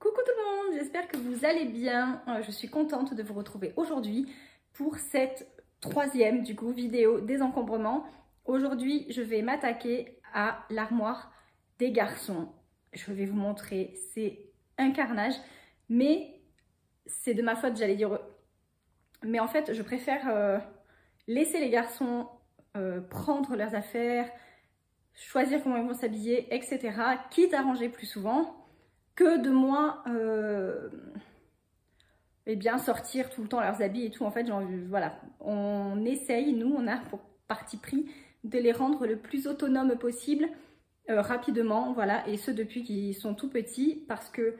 Coucou tout le monde, j'espère que vous allez bien. Je suis contente de vous retrouver aujourd'hui pour cette troisième vidéo désencombrement. Aujourd'hui, je vais m'attaquer à l'armoire des garçons. Je vais vous montrer, c'est un carnage, mais c'est de ma faute, j'allais dire. Mais en fait, je préfère laisser les garçons prendre leurs affaires, choisir comment ils vont s'habiller, etc. Quitte à ranger plus souvent que de moi eh bien sortir tout le temps leurs habits et tout. En fait, voilà, on essaye, nous on a pour parti pris de les rendre le plus autonomes possible rapidement, voilà, et ce depuis qu'ils sont tout petits parce que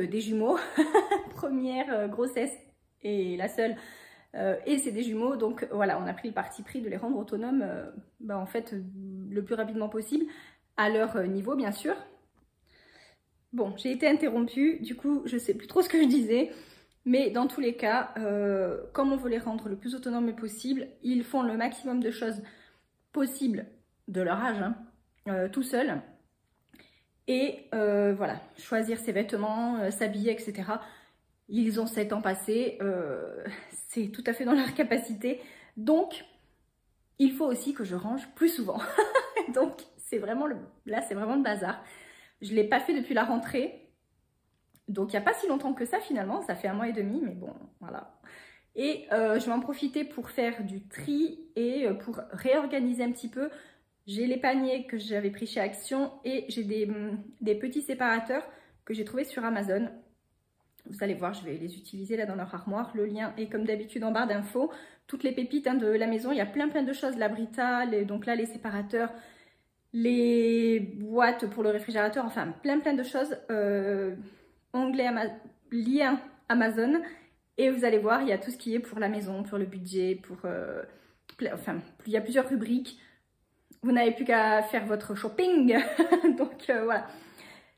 des jumeaux première grossesse et la seule et c'est des jumeaux, donc voilà, on a pris le parti pris de les rendre autonomes en fait le plus rapidement possible à leur niveau, bien sûr. Bon, j'ai été interrompue, du coup je sais plus trop ce que je disais, mais dans tous les cas, comme on veut les rendre le plus autonomes possible, ils font le maximum de choses possibles de leur âge, hein, tout seuls. Et voilà, choisir ses vêtements, s'habiller, etc. Ils ont 7 ans passés, c'est tout à fait dans leur capacité. Donc, il faut aussi que je range plus souvent. Donc, c'est vraiment là, c'est vraiment le bazar. Je ne l'ai pas fait depuis la rentrée. Donc, il n'y a pas si longtemps que ça, finalement. Ça fait 1 mois et demi, mais bon, voilà. Et je vais en profiter pour faire du tri et pour réorganiser un petit peu. J'ai les paniers que j'avais pris chez Action et j'ai des petits séparateurs que j'ai trouvés sur Amazon. Vous allez voir, je vais les utiliser là dans leur armoire. Le lien est comme d'habitude en barre d'infos. Toutes les pépites de la maison, il y a plein de choses. La Brita, donc là les séparateurs, les boîtes pour le réfrigérateur, enfin plein de choses. Onglet lien Amazon. Et vous allez voir, il y a tout ce qui est pour la maison, pour le budget, pour... enfin, il y a plusieurs rubriques. Vous n'avez plus qu'à faire votre shopping. Donc voilà.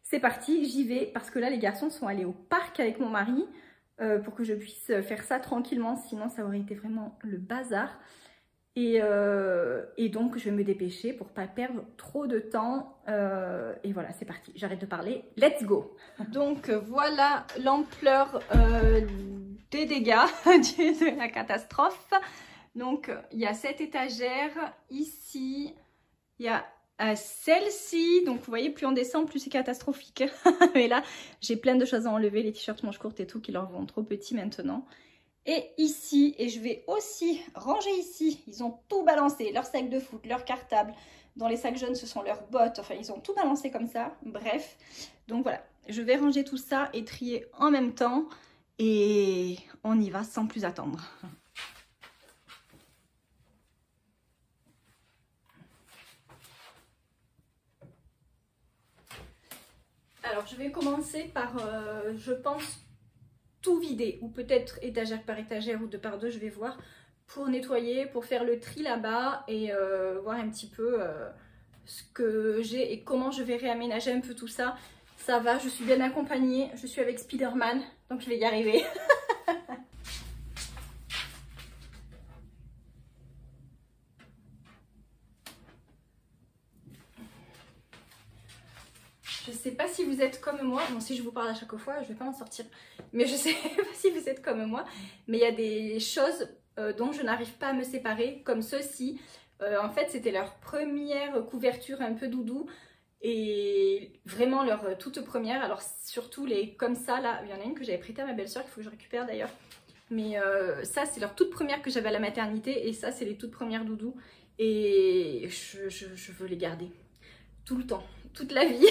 C'est parti, j'y vais parce que là les garçons sont allés au parc avec mon mari pour que je puisse faire ça tranquillement, sinon ça aurait été vraiment le bazar. Et donc je vais me dépêcher pour pas perdre trop de temps. Et voilà, c'est parti, j'arrête de parler, let's go. Donc voilà l'ampleur des dégâts, de la catastrophe. Donc il y a cette étagère, ici, il y a celle-ci, donc vous voyez, plus on descend, plus c'est catastrophique. Mais là, j'ai plein de choses à enlever, les t-shirts manches courtes et tout, qui leur vont trop petits maintenant. Et ici, et je vais aussi ranger ici, ils ont tout balancé, leur sac de foot, leur cartable. Dans les sacs jaunes, ce sont leurs bottes, enfin, ils ont tout balancé comme ça, bref. Donc voilà, je vais ranger tout ça et trier en même temps. Et on y va sans plus attendre. Alors, je vais commencer par, je pense, tout vider, ou peut-être étagère par étagère ou 2 par 2, je vais voir, pour nettoyer, pour faire le tri là-bas et voir un petit peu ce que j'ai et comment je vais réaménager un peu tout ça. Ça va, je suis bien accompagnée, je suis avec Spider-Man, donc je vais y arriver. Je sais pas si vous êtes comme moi, bon si je vous parle à chaque fois, je vais pas m'en sortir, mais je sais pas si vous êtes comme moi, mais il y a des choses dont je n'arrive pas à me séparer, comme ceci. En fait, c'était leur première couverture un peu doudou, et vraiment leur toute première, alors surtout les comme ça, là, il y en a une que j'avais prêtée à ma belle-sœur, qu'il faut que je récupère d'ailleurs, mais ça c'est leur toute première que j'avais à la maternité, et ça c'est les toutes premières doudous, et je veux les garder tout le temps, toute la vie.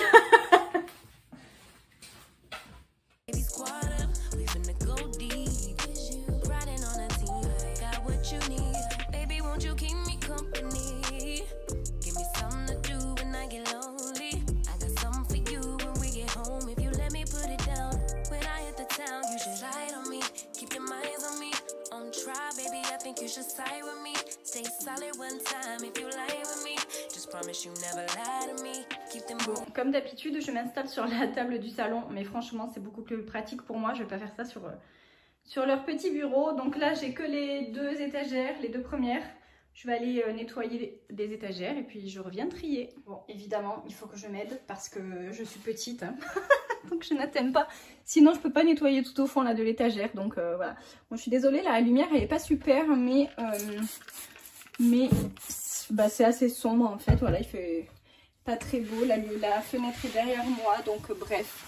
Bon, comme d'habitude, je m'installe sur la table du salon, mais franchement, c'est beaucoup plus pratique pour moi. Je vais pas faire ça sur leur petit bureau. Donc là, j'ai que les 2 étagères, les 2 premières. Je vais aller nettoyer des étagères et puis je reviens trier. Bon, évidemment, il faut que je m'aide parce que je suis petite. Hein. donc je n'attends pas. Sinon je peux pas nettoyer tout au fond là de l'étagère, donc voilà. Bon, je suis désolée, la lumière elle est pas super, mais bah, c'est assez sombre en fait. Voilà, il fait pas très beau. La fenêtre est derrière moi, donc bref,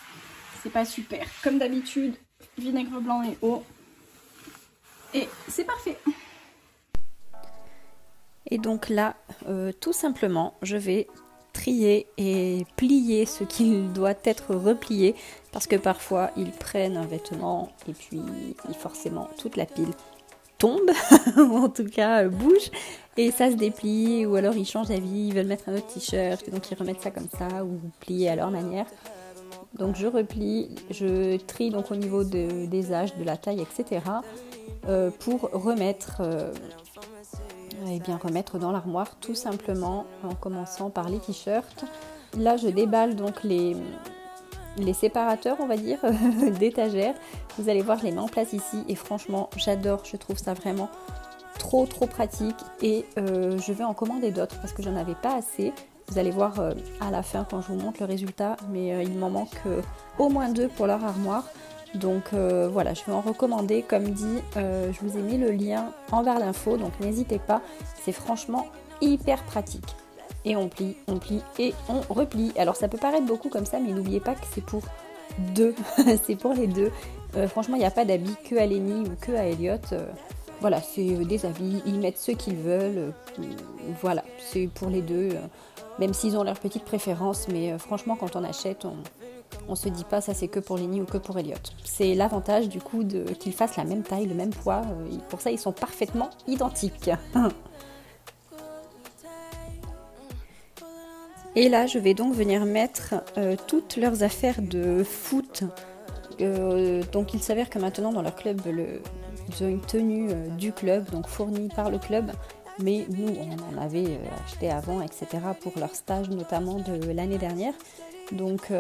c'est pas super. Comme d'habitude, vinaigre blanc et eau. Et c'est parfait. Et donc là, tout simplement, je vais trier et plier ce qui doit être replié parce que parfois ils prennent un vêtement et puis forcément toute la pile tombe ou en tout cas bouge et ça se déplie ou alors ils changent d'avis, ils veulent mettre un autre t-shirt donc ils remettent ça comme ça ou plier à leur manière. Donc je replie, je trie donc au niveau des âges, de la taille, etc. Pour remettre remettre dans l'armoire tout simplement en commençant par les t-shirts. Là je déballe donc les séparateurs on va dire d'étagères. Vous allez voir, je les mets en place ici et franchement j'adore, je trouve ça vraiment trop pratique et je vais en commander d'autres parce que j'en avais pas assez. Vous allez voir à la fin quand je vous montre le résultat, mais il m'en manque au moins 2 pour leur armoire. Donc voilà, je vais en recommander, comme dit, je vous ai mis le lien en barre d'infos, donc n'hésitez pas, c'est franchement hyper pratique. Et on plie et on replie. Alors ça peut paraître beaucoup comme ça, mais n'oubliez pas que c'est pour deux, c'est pour les deux. Franchement, il n'y a pas d'habits que à Lenny ou que à Elliot. Voilà, c'est des habits, ils mettent ce qu'ils veulent. Voilà, c'est pour les deux, même s'ils ont leur petite préférence, mais franchement, quand on achète, on se dit pas ça c'est que pour Lenny ou que pour Elliot. C'est l'avantage du coup qu'ils fassent la même taille, le même poids. Pour ça, ils sont parfaitement identiques. Et là, je vais donc venir mettre toutes leurs affaires de foot. Donc, il s'avère que maintenant, dans leur club, ils ont une tenue du club, donc fournie par le club. Mais nous, on en avait acheté avant, etc. pour leur stage, notamment de l'année dernière. Donc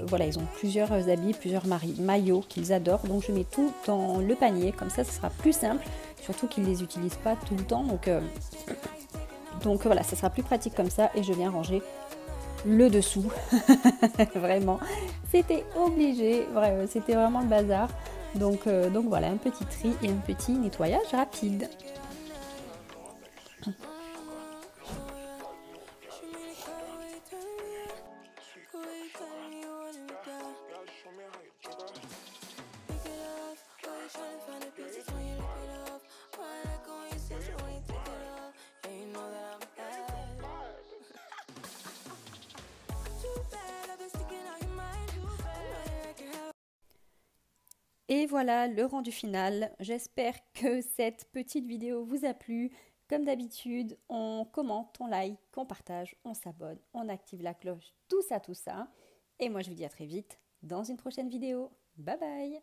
voilà, ils ont plusieurs habits, plusieurs maillots qu'ils adorent. Donc je mets tout dans le panier, comme ça ce sera plus simple. Surtout qu'ils ne les utilisent pas tout le temps. Donc voilà, ça sera plus pratique comme ça. Et je viens ranger le dessous. Vraiment, c'était obligé. C'était vraiment le bazar. Donc voilà, un petit tri et un petit nettoyage rapide. Et voilà le rendu final. J'espère que cette petite vidéo vous a plu. Comme d'habitude, on commente, on like, on partage, on s'abonne, on active la cloche, tout ça. Et moi je vous dis à très vite dans une prochaine vidéo. Bye bye!